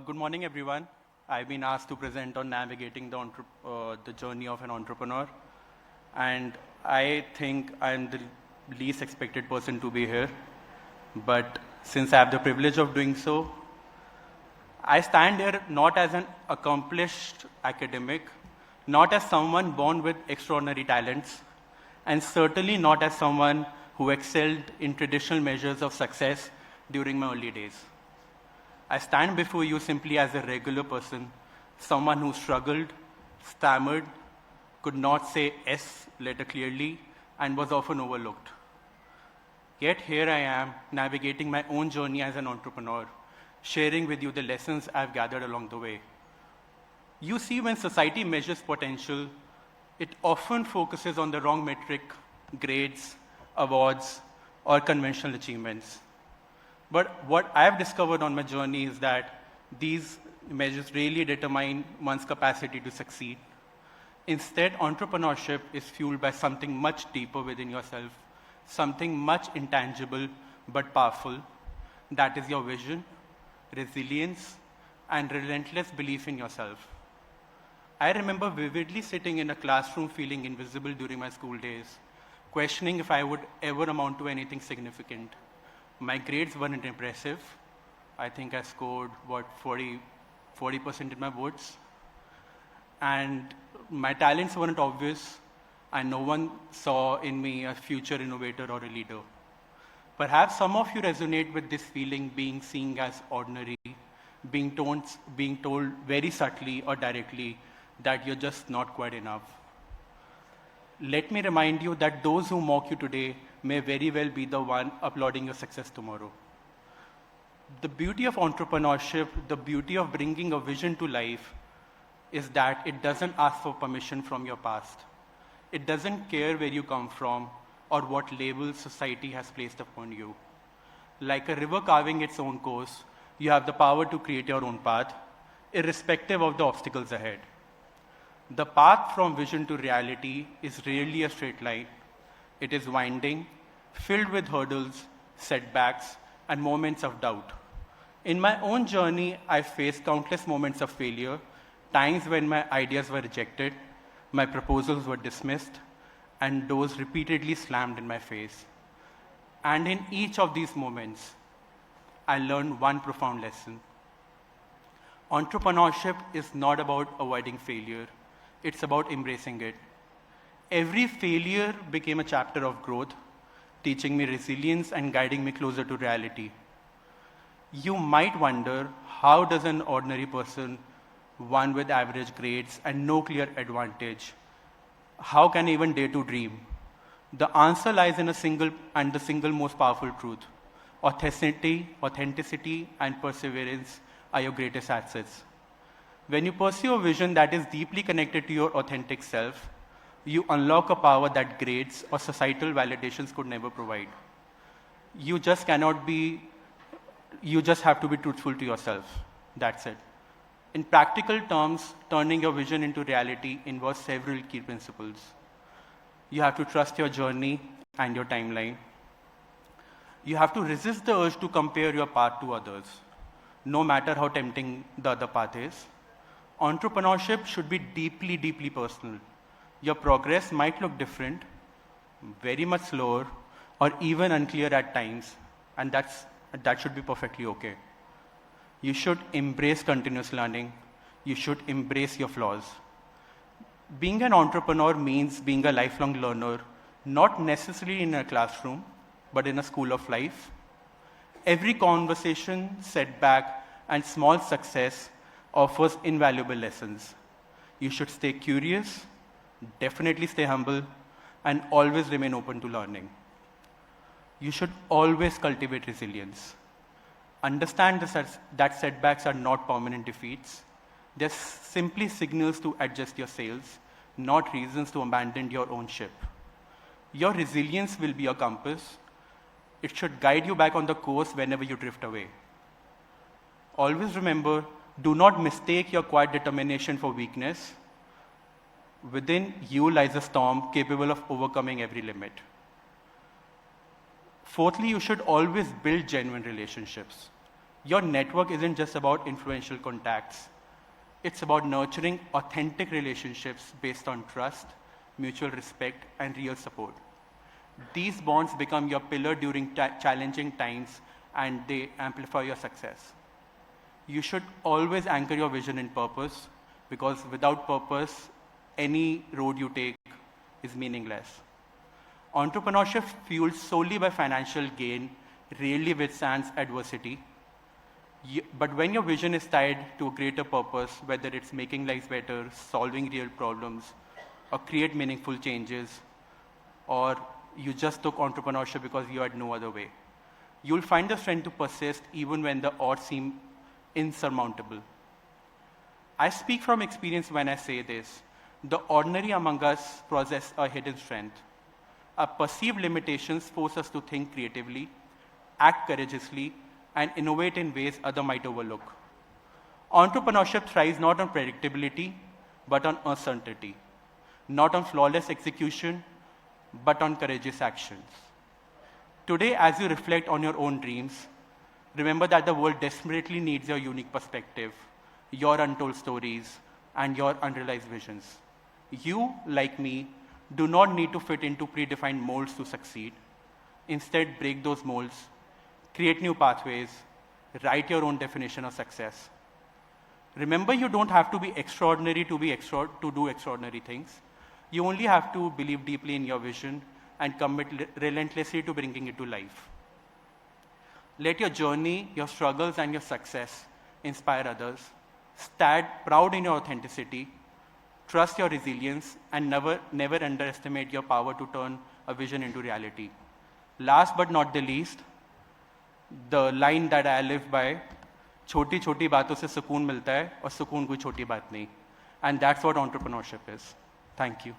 Good morning, everyone. I've been asked to present on navigating the journey of an entrepreneur, and I think I'm the least expected person to be here. But since I have the privilege of doing so, I stand here not as an accomplished academic, not as someone born with extraordinary talents, and certainly not as someone who excelled in traditional measures of success during my early days. I stand before you simply as a regular person, someone who struggled, stammered, could not say S letter clearly, and was often overlooked. Yet here I am, navigating my own journey as an entrepreneur, sharing with you the lessons I've gathered along the way. You see, when society measures potential, it often focuses on the wrong metric, grades, awards, or conventional achievements. But what I've discovered on my journey is that these measures really determine one's capacity to succeed. Instead, entrepreneurship is fueled by something much deeper within yourself, something much intangible but powerful. That is your vision, resilience, and relentless belief in yourself. I remember vividly sitting in a classroom feeling invisible during my school days, questioning if I would ever amount to anything significant. My grades weren't impressive. I think I scored, 40% in my boards. And my talents weren't obvious, and no one saw in me a future innovator or a leader. Perhaps some of you resonate with this feeling, being seen as ordinary, being told very subtly or directly that you're just not quite enough. Let me remind you that those who mock you today may very well be the one applauding your success tomorrow. The beauty of entrepreneurship, the beauty of bringing a vision to life, is that it doesn't ask for permission from your past. It doesn't care where you come from or what labels society has placed upon you. Like a river carving its own course, you have the power to create your own path, irrespective of the obstacles ahead. The path from vision to reality is rarely a straight line. It is winding, filled with hurdles, setbacks, and moments of doubt. In my own journey, I faced countless moments of failure, times when my ideas were rejected, my proposals were dismissed, and doors repeatedly slammed in my face. And in each of these moments, I learned one profound lesson. Entrepreneurship is not about avoiding failure. It's about embracing it. Every failure became a chapter of growth, teaching me resilience and guiding me closer to reality. You might wonder, how does an ordinary person, one with average grades and no clear advantage, how can even dare to dream? The answer lies in the single most powerful truth. Authenticity and perseverance are your greatest assets. When you pursue a vision that is deeply connected to your authentic self, you unlock a power that grades or societal validations could never provide. You just have to be truthful to yourself. That's it. In practical terms, turning your vision into reality involves several key principles. You have to trust your journey and your timeline. You have to resist the urge to compare your path to others, no matter how tempting the other path is. Entrepreneurship should be deeply, deeply personal. Your progress might look different, very much slower, or even unclear at times, and that should be perfectly okay. You should embrace continuous learning. You should embrace your flaws. Being an entrepreneur means being a lifelong learner, not necessarily in a classroom, but in a school of life. Every conversation, setback, and small success offers invaluable lessons. You should stay curious, definitely stay humble, and always remain open to learning. You should always cultivate resilience. Understand that setbacks are not permanent defeats. They're simply signals to adjust your sails, not reasons to abandon your own ship. Your resilience will be your compass. It should guide you back on the course whenever you drift away. Always remember, do not mistake your quiet determination for weakness. Within you lies a storm capable of overcoming every limit. Fourthly, you should always build genuine relationships. Your network isn't just about influential contacts. It's about nurturing authentic relationships based on trust, mutual respect, and real support. These bonds become your pillar during challenging times, and they amplify your success. You should always anchor your vision in purpose, because without purpose, any road you take is meaningless. Entrepreneurship fueled solely by financial gain rarely withstands adversity. But when your vision is tied to a greater purpose, whether it's making lives better, solving real problems, or create meaningful changes, or you just took entrepreneurship because you had no other way, you'll find the strength to persist even when the odds seem insurmountable. I speak from experience when I say this. The ordinary among us possess a hidden strength. Our perceived limitations force us to think creatively, act courageously, and innovate in ways others might overlook. Entrepreneurship thrives not on predictability, but on uncertainty. Not on flawless execution, but on courageous actions. Today, as you reflect on your own dreams, remember that the world desperately needs your unique perspective, your untold stories, and your unrealized visions. You, like me, do not need to fit into predefined molds to succeed. Instead, break those molds, create new pathways, write your own definition of success. Remember, you don't have to be extraordinary to do extraordinary things. You only have to believe deeply in your vision and commit relentlessly to bringing it to life. Let your journey, your struggles, and your success inspire others. Stand proud in your authenticity, trust your resilience, and never underestimate your power to turn a vision into reality. Last but not the least, the line that I live by, छोटी छोटी बातों से सुकून मिलता है और सुकून कोई छोटी बात नहीं. And that's what entrepreneurship is. Thank you.